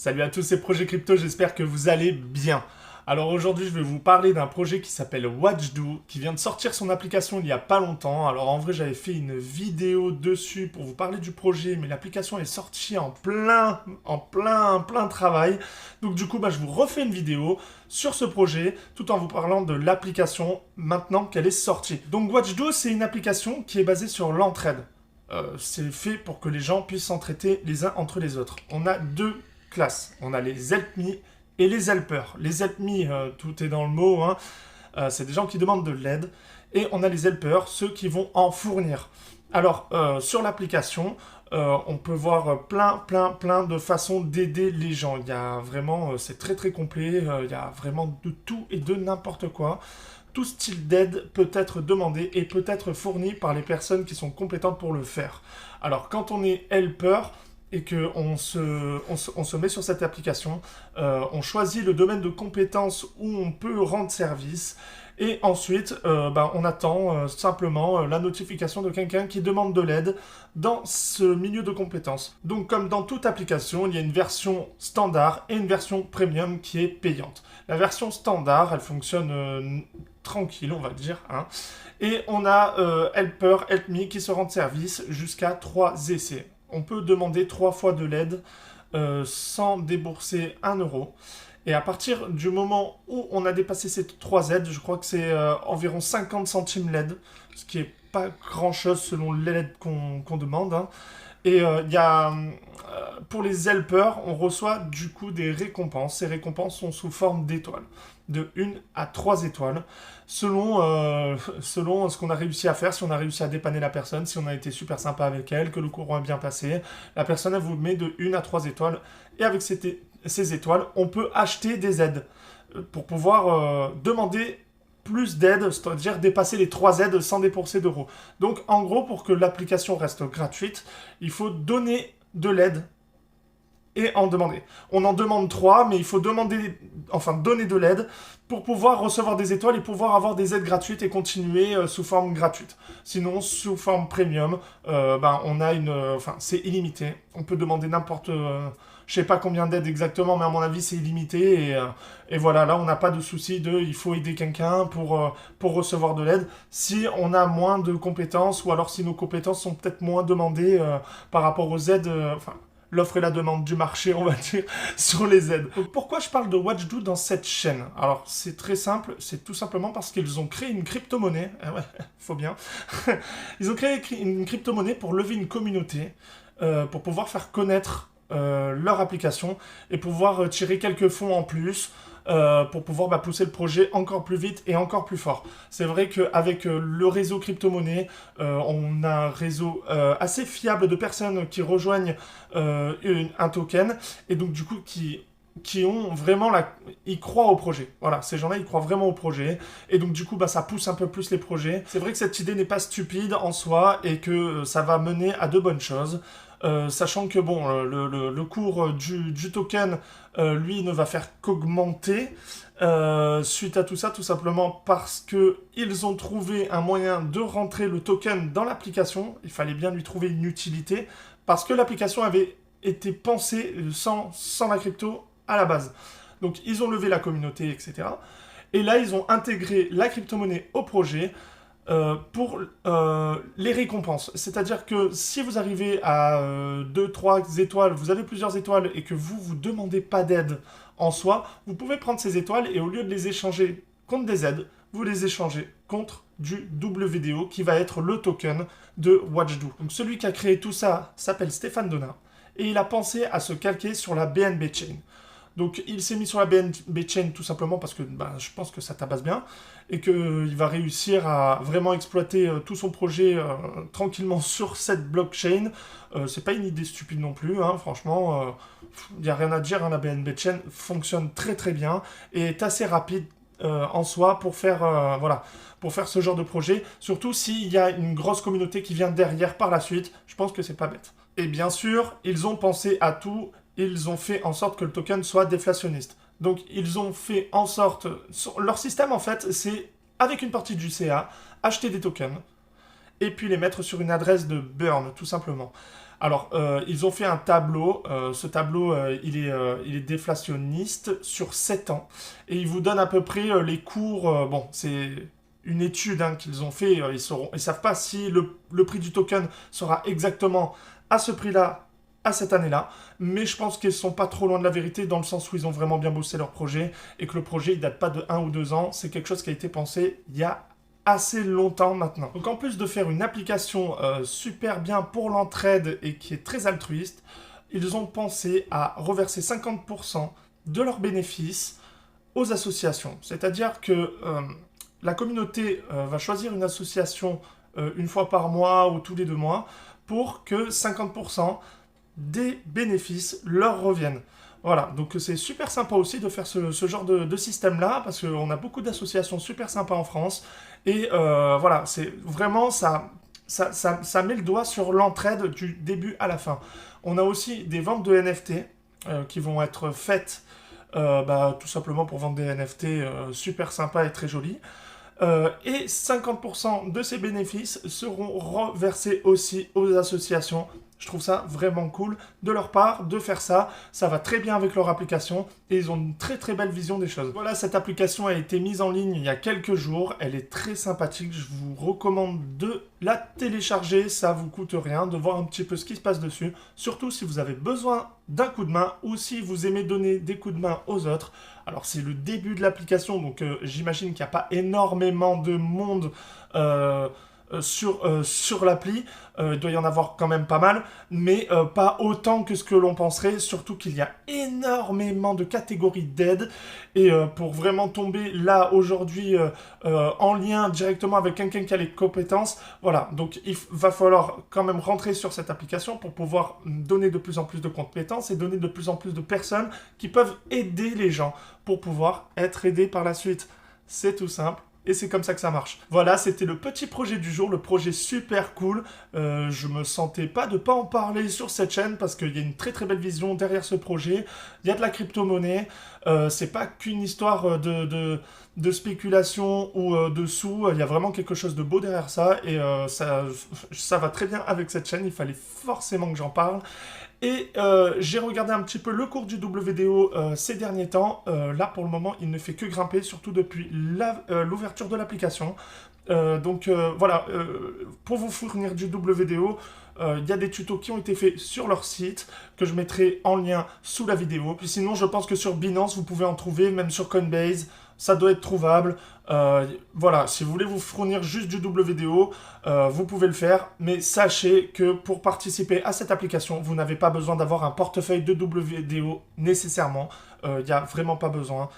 Salut à tous ces projets crypto, j'espère que vous allez bien. Alors aujourd'hui, je vais vous parler d'un projet qui s'appelle WatchDo, qui vient de sortir son application il y a pas longtemps. Alors en vrai, j'avais fait une vidéo dessus pour vous parler du projet, mais l'application est sortie en plein travail. Donc du coup, je vous refais une vidéo sur ce projet, tout en vous parlant de l'application maintenant qu'elle est sortie. Donc WatchDo, c'est une application qui est basée sur l'entraide. C'est fait pour que les gens puissent s'entraider les uns entre les autres. On a deux classes. On a les help me et les helpers. Les help me, tout est dans le mot, hein. C'est des gens qui demandent de l'aide. Et on a les helpers, ceux qui vont en fournir. Alors, sur l'application, on peut voir plein de façons d'aider les gens. Il y a vraiment, c'est très complet, il y a vraiment de tout et de n'importe quoi. Tout style d'aide peut être demandé et peut être fourni par les personnes qui sont compétentes pour le faire. Alors, quand on est helper, et qu'on se met sur cette application, on choisit le domaine de compétences où on peut rendre service, et ensuite on attend simplement la notification de quelqu'un qui demande de l'aide dans ce milieu de compétences. Donc comme dans toute application, il y a une version standard et une version premium qui est payante. La version standard, elle fonctionne tranquille, on va dire, hein. Et on a Helper, Help Me qui se rendent service jusqu'à 3 essais. On peut demander 3 fois de l'aide sans débourser 1 euro. Et à partir du moment où on a dépassé ces 3 aides, je crois que c'est environ 50 centimes l'aide, ce qui est pas grand chose selon l'aide qu'on demande, hein. Et il y a, pour les helpers, on reçoit du coup des récompenses. Ces récompenses sont sous forme d'étoiles, de 1 à 3 étoiles, selon ce qu'on a réussi à faire, si on a réussi à dépanner la personne, si on a été super sympa avec elle, que le courant est bien passé. La personne, elle vous met de 1 à 3 étoiles. Et avec ces étoiles, on peut acheter des aides pour pouvoir demander plus d'aide, c'est-à-dire dépasser les 3 aides sans débourser d'euros. Donc en gros, pour que l'application reste gratuite, il faut donner de l'aide et en demander. On en demande 3, mais il faut donner de l'aide pour pouvoir recevoir des étoiles et pouvoir avoir des aides gratuites et continuer sous forme gratuite. Sinon, sous forme premium, on a c'est illimité. On peut demander je sais pas combien d'aides exactement, mais à mon avis, c'est illimité. Et voilà, là, on n'a pas de souci il faut aider quelqu'un pour recevoir de l'aide. Si on a moins de compétences, ou alors si nos compétences sont peut-être moins demandées par rapport aux aides, l'offre et la demande du marché, on va dire, sur les aides. Donc pourquoi je parle de WatchDo dans cette chaîne? Alors c'est très simple, c'est tout simplement parce qu'ils ont créé une crypto-monnaie. Ah ouais, faut bien. Ils ont créé une crypto-monnaie pour lever une communauté, pour pouvoir faire connaître leur application et pouvoir tirer quelques fonds en plus. Pour pouvoir pousser le projet encore plus vite et encore plus fort. C'est vrai qu'avec le réseau crypto-monnaie, on a un réseau assez fiable de personnes qui rejoignent un token et donc du coup qui ont vraiment ils croient au projet. Voilà, ces gens-là, ils croient vraiment au projet. Et donc, du coup, ça pousse un peu plus les projets. C'est vrai que cette idée n'est pas stupide en soi et que ça va mener à de bonnes choses. Sachant que, le cours du token, lui, ne va faire qu'augmenter suite à tout ça, tout simplement parce qu'ils ont trouvé un moyen de rentrer le token dans l'application. Il fallait bien lui trouver une utilité parce que l'application avait été pensée sans la crypto à la base. Donc ils ont levé la communauté, etc. Et là, ils ont intégré la crypto-monnaie au projet pour les récompenses. C'est-à-dire que si vous arrivez à 2-3 étoiles, vous avez plusieurs étoiles et que vous demandez pas d'aide en soi, vous pouvez prendre ces étoiles et au lieu de les échanger contre des aides, vous les échangez contre du WDO qui va être le token de WatchDo. Donc celui qui a créé tout ça s'appelle Stéphane Donat et il a pensé à se calquer sur la BNB Chain. Donc il s'est mis sur la BNB Chain tout simplement parce que je pense que ça tabasse bien et qu'il va réussir à vraiment exploiter tout son projet tranquillement sur cette blockchain. C'est pas une idée stupide non plus, hein, franchement, il n'y a rien à dire, hein, la BNB Chain fonctionne très bien et est assez rapide en soi pour faire ce genre de projet, surtout s'il y a une grosse communauté qui vient derrière par la suite, je pense que c'est pas bête. Et bien sûr, ils ont pensé à tout. Ils ont fait en sorte que le token soit déflationniste. Donc, ils ont fait en sorte... Leur système, en fait, c'est, avec une partie du CA, acheter des tokens, et puis les mettre sur une adresse de burn, tout simplement. Alors, ils ont fait un tableau. Ce tableau, il est déflationniste sur 7 ans. Et il vous donne à peu près les cours. Bon, c'est une étude hein, qu'ils ont fait. Ils savent pas si le prix du token sera exactement à ce prix-là, à cette année-là. Mais je pense qu'ils sont pas trop loin de la vérité dans le sens où ils ont vraiment bien bossé leur projet et que le projet, il date pas de 1 ou 2 ans. C'est quelque chose qui a été pensé il y a assez longtemps maintenant. Donc en plus de faire une application super bien pour l'entraide et qui est très altruiste, ils ont pensé à reverser 50% de leurs bénéfices aux associations. C'est-à-dire que la communauté va choisir une association une fois par mois ou tous les 2 mois pour que 50% des bénéfices leur reviennent. Voilà, donc c'est super sympa aussi de faire ce genre de système-là, parce qu'on a beaucoup d'associations super sympas en France, et voilà, c'est vraiment, ça met le doigt sur l'entraide du début à la fin. On a aussi des ventes de NFT qui vont être faites tout simplement pour vendre des NFT super sympas et très jolis. Et 50% de ces bénéfices seront reversés aussi aux associations. Je trouve ça vraiment cool de leur part de faire ça. Ça va très bien avec leur application et ils ont une très très belle vision des choses. Voilà, cette application a été mise en ligne il y a quelques jours. Elle est très sympathique. Je vous recommande de la télécharger. Ça vous coûte rien de voir un petit peu ce qui se passe dessus. Surtout si vous avez besoin d'un coup de main ou si vous aimez donner des coups de main aux autres. Alors c'est le début de l'application, donc j'imagine qu'il n'y a pas énormément de monde sur l'appli. Il doit y en avoir quand même pas mal, mais pas autant que ce que l'on penserait, surtout qu'il y a énormément de catégories d'aide. Et pour vraiment tomber là aujourd'hui en lien directement avec quelqu'un qui a les compétences, voilà, donc il va falloir quand même rentrer sur cette application pour pouvoir donner de plus en plus de compétences et donner de plus en plus de personnes qui peuvent aider les gens pour pouvoir être aidés par la suite. C'est tout simple. Et c'est comme ça que ça marche. Voilà, c'était le petit projet du jour, le projet super cool. Je me sentais pas de pas en parler sur cette chaîne parce qu'il y a une très très belle vision derrière ce projet. Il y a de la crypto-monnaie. C'est pas qu'une histoire de spéculation ou de sous. Il y a vraiment quelque chose de beau derrière ça. Et ça va très bien avec cette chaîne. Il fallait forcément que j'en parle. Et j'ai regardé un petit peu le cours du WDO ces derniers temps. Là, pour le moment, il ne fait que grimper, surtout depuis l'ouverture de l'application. Voilà, pour vous fournir du WDO, il y a des tutos qui ont été faits sur leur site, que je mettrai en lien sous la vidéo. Puis sinon, je pense que sur Binance, vous pouvez en trouver, même sur Coinbase. Ça doit être trouvable. Voilà, si vous voulez vous fournir juste du WDO, vous pouvez le faire. Mais sachez que pour participer à cette application, vous n'avez pas besoin d'avoir un portefeuille de WDO nécessairement. Il n'y a vraiment pas besoin.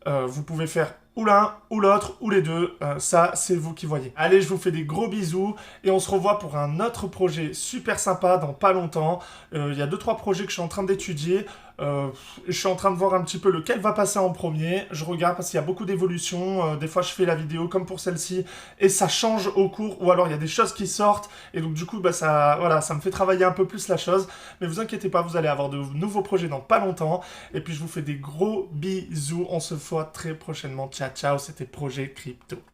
Vous pouvez faire ou l'un, ou l'autre, ou les deux. Ça, c'est vous qui voyez. Allez, je vous fais des gros bisous. Et on se revoit pour un autre projet super sympa dans pas longtemps. Il y a 2-3 projets que je suis en train d'étudier. Je suis en train de voir un petit peu lequel va passer en premier. Je regarde parce qu'il y a beaucoup d'évolutions. Des fois, je fais la vidéo comme pour celle-ci. Et ça change au cours. Ou alors, il y a des choses qui sortent. Et donc, du coup, voilà, ça me fait travailler un peu plus la chose. Mais vous inquiétez pas, vous allez avoir de nouveaux projets dans pas longtemps. Et puis, je vous fais des gros bisous. On se voit très prochainement. Ciao, ciao, c'était Projet Crypto.